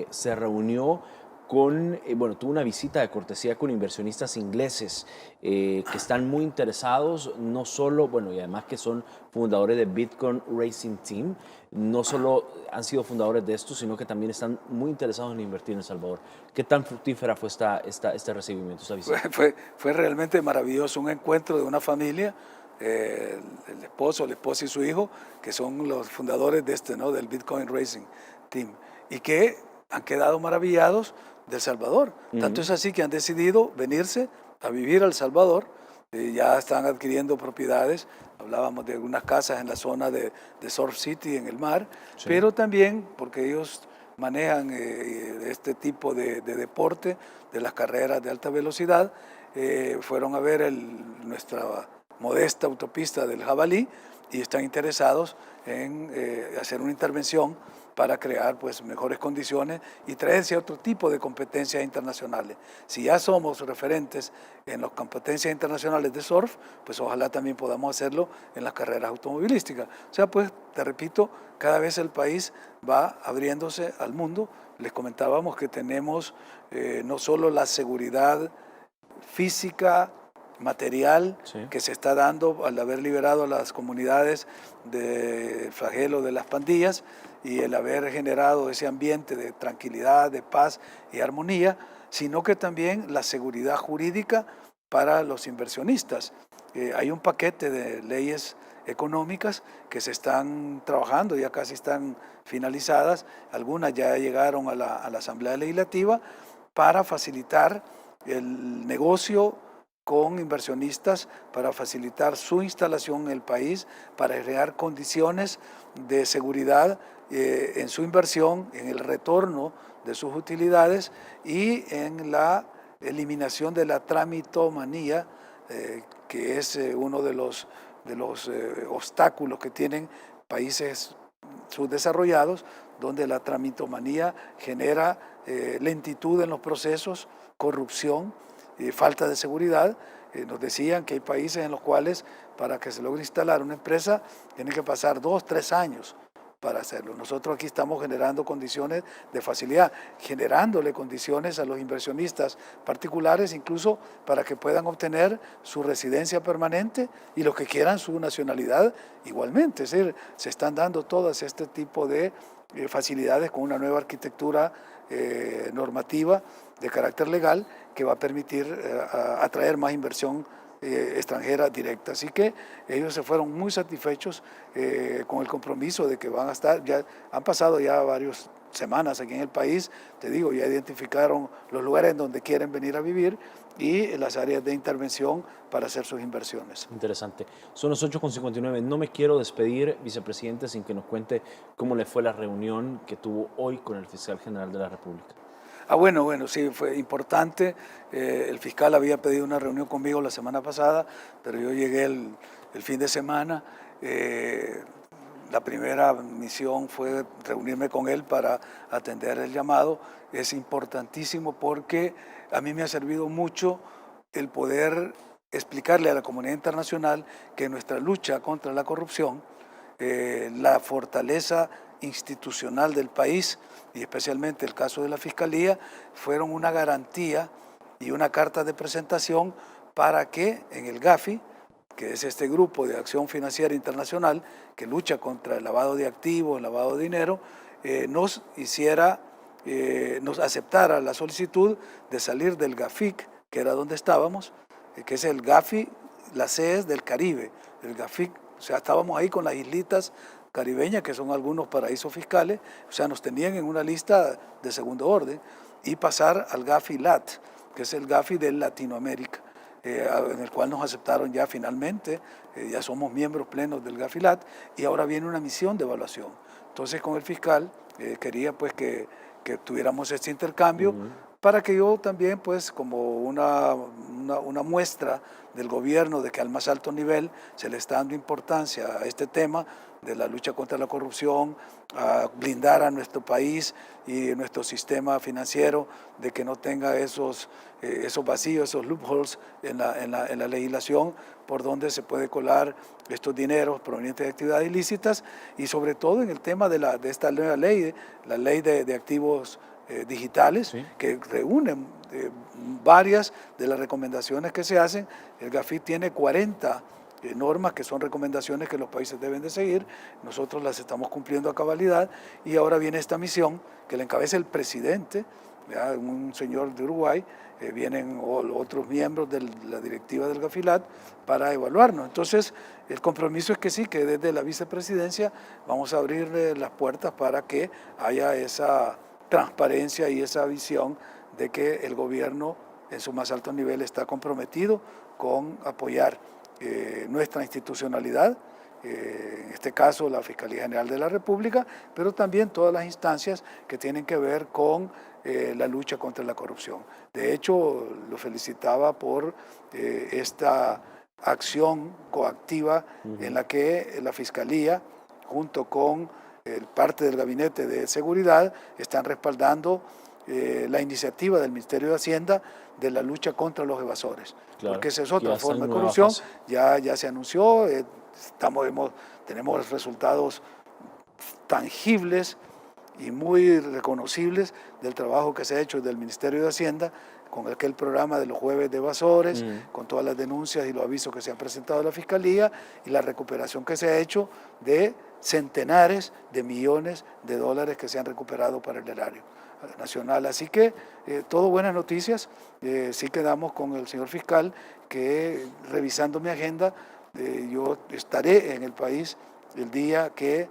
se reunió con, bueno, tuvo una visita de cortesía con inversionistas ingleses que están muy interesados, no solo, bueno, y además que son fundadores de Bitcoin Racing Team, no solo han sido fundadores de esto, sino que también están muy interesados en invertir en El Salvador. ¿Qué tan fructífera fue este recibimiento, esta visita? Fue realmente maravilloso, un encuentro de una familia, el esposo, la esposa y su hijo, que son los fundadores de ¿no? del Bitcoin Racing Team, y que han quedado maravillados de El Salvador. Tanto es así que han decidido venirse a vivir a El Salvador. Ya están adquiriendo propiedades. Hablábamos de algunas casas en la zona de Surf City, en el mar, sí. Pero también porque ellos manejan este tipo de deporte, de las carreras de alta velocidad, fueron a ver nuestra modesta autopista del Jabalí y están interesados en hacer una intervención para crear pues, mejores condiciones y traerse otro tipo de competencias internacionales. Si ya somos referentes en las competencias internacionales de surf, pues ojalá también podamos hacerlo en las carreras automovilísticas. O sea, pues, te repito, cada vez el país va abriéndose al mundo. Les comentábamos que tenemos no solo la seguridad física, material, sí. que se está dando al haber liberado a las comunidades del flagelo de las pandillas y el haber generado ese ambiente de tranquilidad, de paz y armonía, sino que también la seguridad jurídica para los inversionistas. Hay un paquete de leyes económicas que se están trabajando, ya casi están finalizadas, algunas ya llegaron a la Asamblea Legislativa para facilitar el negocio con inversionistas, para facilitar su instalación en el país, para crear condiciones de seguridad en su inversión, en el retorno de sus utilidades y en la eliminación de la tramitomanía, que es uno de los obstáculos que tienen países subdesarrollados, donde la tramitomanía genera lentitud en los procesos, corrupción, falta de seguridad. Nos decían que hay países en los cuales para que se logre instalar una empresa tiene que pasar 2, 3 años para hacerlo. Nosotros aquí estamos generando condiciones de facilidad, generándole condiciones a los inversionistas particulares, incluso para que puedan obtener su residencia permanente y los que quieran su nacionalidad igualmente. Es decir, se están dando todas este tipo de facilidades con una nueva arquitectura normativa de carácter legal que va a permitir atraer más inversión extranjera directa. Así que ellos se fueron muy satisfechos con el compromiso de que van a estar, ya han pasado ya varias semanas aquí en el país, te digo, ya identificaron los lugares en donde quieren venir a vivir y las áreas de intervención para hacer sus inversiones. Interesante. Son las 8:59. No me quiero despedir, vicepresidente, sin que nos cuente cómo le fue la reunión que tuvo hoy con el fiscal general de la República. Bueno, sí, fue importante. El fiscal había pedido una reunión conmigo la semana pasada, pero yo llegué el fin de semana. La primera misión fue reunirme con él para atender el llamado. Es importantísimo porque a mí me ha servido mucho el poder explicarle a la comunidad internacional que nuestra lucha contra la corrupción, la fortaleza institucional del país y especialmente el caso de la Fiscalía fueron una garantía y una carta de presentación para que en el GAFI, que es este grupo de acción financiera internacional que lucha contra el lavado de activos, el lavado de dinero, nos aceptara la solicitud de salir del GAFIC, que era donde estábamos, que es el GAFI, las sedes del Caribe, el GAFIC, o sea, estábamos ahí con las islitas caribeñas, que son algunos paraísos fiscales, o sea, nos tenían en una lista de segundo orden, y pasar al GAFI LAT, que es el GAFI de Latinoamérica, en el cual nos aceptaron ya finalmente, ya somos miembros plenos del GAFI LAT, y ahora viene una misión de evaluación. Entonces, con el fiscal quería pues que tuviéramos este intercambio, para que yo también, pues, como una muestra del gobierno de que al más alto nivel se le está dando importancia a este tema, de la lucha contra la corrupción, a blindar a nuestro país y nuestro sistema financiero de que no tenga esos vacíos, esos loopholes en la legislación por donde se puede colar estos dineros provenientes de actividades ilícitas, y sobre todo en el tema de esta nueva ley, la ley de activos digitales, ¿sí?, que reúnen varias de las recomendaciones que se hacen. El GAFIT tiene 40 normas que son recomendaciones que los países deben de seguir. Nosotros las estamos cumpliendo a cabalidad, y ahora viene esta misión que la encabeza el presidente, ¿verdad?, un señor de Uruguay. Vienen otros miembros de la directiva del GAFILAT para evaluarnos. Entonces, el compromiso es que sí, que desde la vicepresidencia vamos a abrirle las puertas para que haya esa transparencia y esa visión de que el gobierno en su más alto nivel está comprometido con apoyar nuestra institucionalidad, en este caso la Fiscalía General de la República, pero también todas las instancias que tienen que ver con la lucha contra la corrupción. De hecho, lo felicitaba por esta acción coactiva en la que la Fiscalía, junto con parte del Gabinete de Seguridad, están respaldando la iniciativa del Ministerio de Hacienda de la lucha contra los evasores. Claro, porque esa es otra forma de corrupción. Ya se anunció, tenemos resultados tangibles y muy reconocibles del trabajo que se ha hecho desde el Ministerio de Hacienda con aquel programa de los jueves de evasores, con todas las denuncias y los avisos que se han presentado a la Fiscalía, y la recuperación que se ha hecho de centenares de millones de dólares que se han recuperado para el erario nacional. Así que todo buenas noticias. Sí quedamos con el señor fiscal que, revisando mi agenda, yo estaré en el país el día que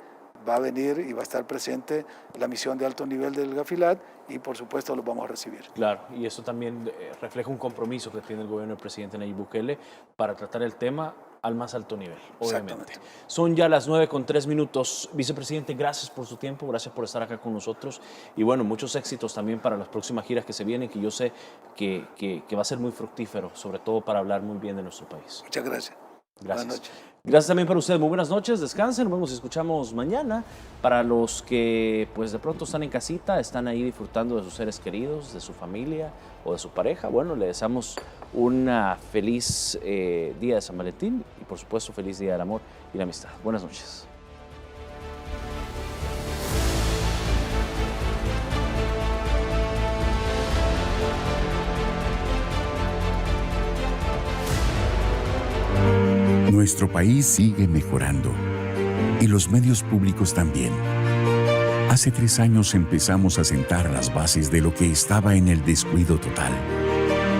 va a venir y va a estar presente la misión de alto nivel del GAFILAT, y por supuesto los vamos a recibir. Claro, y eso también refleja un compromiso que tiene el gobierno del presidente Nayib Bukele para tratar el tema al más alto nivel, obviamente. Son ya las 9:03. Vicepresidente, gracias por su tiempo, gracias por estar acá con nosotros, y bueno, muchos éxitos también para las próximas giras que se vienen, que yo sé que va a ser muy fructífero, sobre todo para hablar muy bien de nuestro país. Muchas gracias. Gracias. Buenas noches. Gracias también para ustedes. Muy buenas noches, descansen, nos vemos y escuchamos mañana. Para los que pues de pronto están en casita, están ahí disfrutando de sus seres queridos, de su familia o de su pareja, bueno, le deseamos una feliz día de San Valentín y por supuesto feliz día del amor y la amistad. Buenas noches. Nuestro país sigue mejorando y los medios públicos también. Hace 3 años empezamos a sentar las bases de lo que estaba en el descuido total.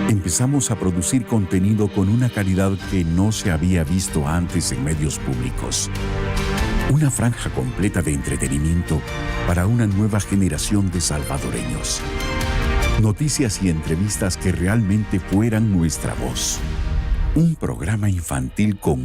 Empezamos a producir contenido con una calidad que no se había visto antes en medios públicos. Una franja completa de entretenimiento para una nueva generación de salvadoreños. Noticias y entrevistas que realmente fueran nuestra voz. Un programa infantil con